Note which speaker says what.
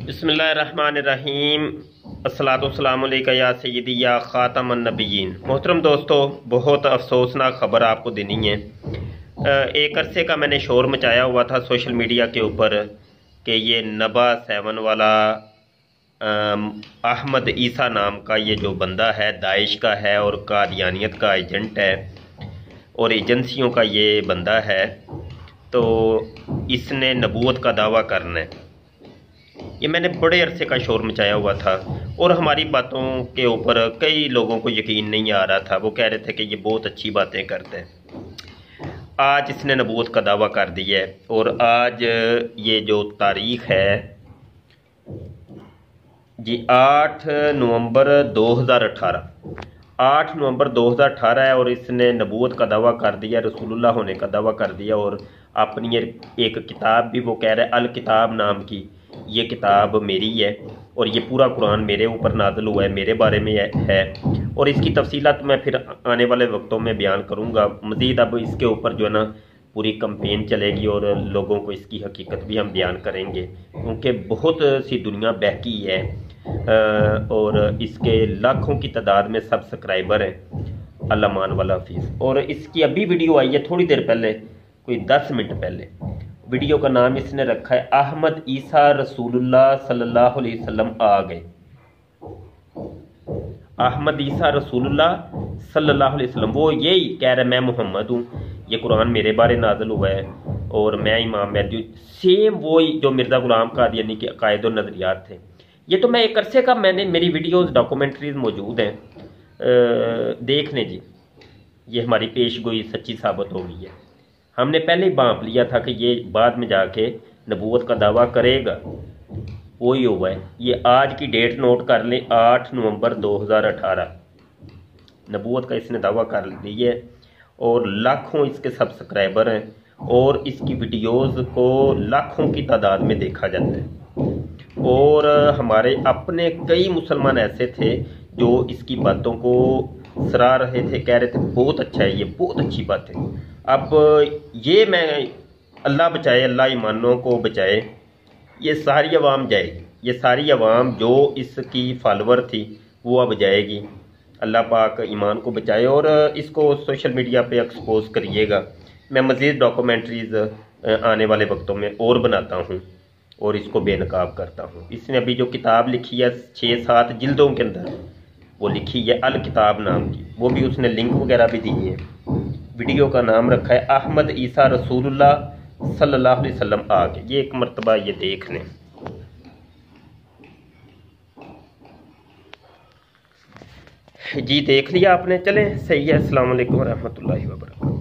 Speaker 1: बिस्मिल्लाहिर्रहमानिर्रहीम। अस्सलातुस्सलामु अलैका या सय्यदी या ख़ातमन नबिय्यीन। मोहतरम दोस्तों, बहुत अफसोसनाक ख़बर आपको देनी है। एक अरसे का मैंने शोर मचाया हुआ था सोशल मीडिया के ऊपर कि ये नबा 7 वाला अहमद ईसा नाम का ये जो बंदा है दाइश का है और कादियानियत का एजेंट है और एजेंसियों का ये बंदा है, तो इसने नबूवत का दावा करना है। ये मैंने बड़े अरसे का शोर मचाया हुआ था और हमारी बातों के ऊपर कई लोगों को यकीन नहीं आ रहा था। वो कह रहे थे कि ये बहुत अच्छी बातें करते हैं। आज इसने नबूवत का दावा कर दिया है और आज ये जो तारीख़ है जी 8 नवंबर 2018 है और इसने नबूवत का दावा कर दिया, रसूलुल्लाह होने का दावा कर दिया। और अपनी एक किताब भी वो कह रहा है, अल किताब नाम की ये किताब मेरी है और ये पूरा कुरान मेरे ऊपर नाज़िल हुआ है, मेरे बारे में है। और इसकी तफसीलात मैं फिर आने वाले वक्तों में बयान करूँगा। मज़ीद अब इसके ऊपर जो है ना पूरी कंपेन चलेगी और लोगों को इसकी हकीकत भी हम बयान करेंगे, क्योंकि बहुत सी दुनिया बहकी है और इसके लाखों की तादाद में सब्सक्राइबर हैं। अल्लाह मान वाला हाफिज़। और इसकी अभी वीडियो आई है थोड़ी देर पहले, कोई 10 मिनट पहले। वीडियो का नाम इसने रखा है अहमद ईसा रसूलुल्लाह सल्लल्लाहु अलैहि वसल्लम आ गए। अहमद ईसा रसूलुल्लाह सल्लल्लाहु अलैहि वसल्लम, वो यही कह रहे मैं मोहम्मद हूँ, ये कुरान मेरे बारे नाज़िल हुआ है और मैं इमाम महदी। सेम वो जो मिर्ज़ा ग़ुलाम क़ादियानी के अक़ायद और नज़रियात थे। ये तो मैं एक अरसे का मेरी वीडियोज़ डॉक्यूमेंट्रीज़ मौजूद हैं, देख लें जी। ये हमारी पेशगोई सच्ची साबित हो गई है। हमने पहले ही भांप लिया था कि ये बाद में जाके नबूवत का दावा करेगा, वही हुआ है। ये आज की डेट नोट कर लें, 8 नवंबर 2018 नबूवत का इसने दावा कर लिया है और लाखों इसके सब्सक्राइबर हैं और इसकी वीडियोज़ को लाखों की तादाद में देखा जाता है। और हमारे अपने कई मुसलमान ऐसे थे जो इसकी बातों को सराह रहे थे, कह रहे थे बहुत अच्छा है, ये बहुत अच्छी बात है। अब ये मैं अल्लाह बचाए, अल्लाह ईमानों को बचाए, ये सारी अवाम जाएगी, ये सारी अवाम जो इसकी फॉलोअर थी वो अब जाएगी। अल्लाह पाक ईमान को बचाए और इसको सोशल मीडिया पे एक्सपोज करिएगा। मैं मज़ीद डॉक्यूमेंट्रीज़ आने वाले वक्तों में और बनाता हूँ और इसको बेनकाब करता हूँ। इसने अभी जो किताब लिखी है 6-7 जिल्दों के अंदर, वो लिखी है अल किताब नाम की, वो भी उसने लिंक वगैरह भी दिए हैं। वीडियो का नाम रखा है अहमद ईसा रसूलुल्लाह सल्लल्लाहु अलैहि वसल्लम आ गए। ये एक मरतबा ये देख लें जी, देख लिया आपने। चलें, सही है। अस्सलाम वालेकुम रहमतुल्लाहि व बरकातहू।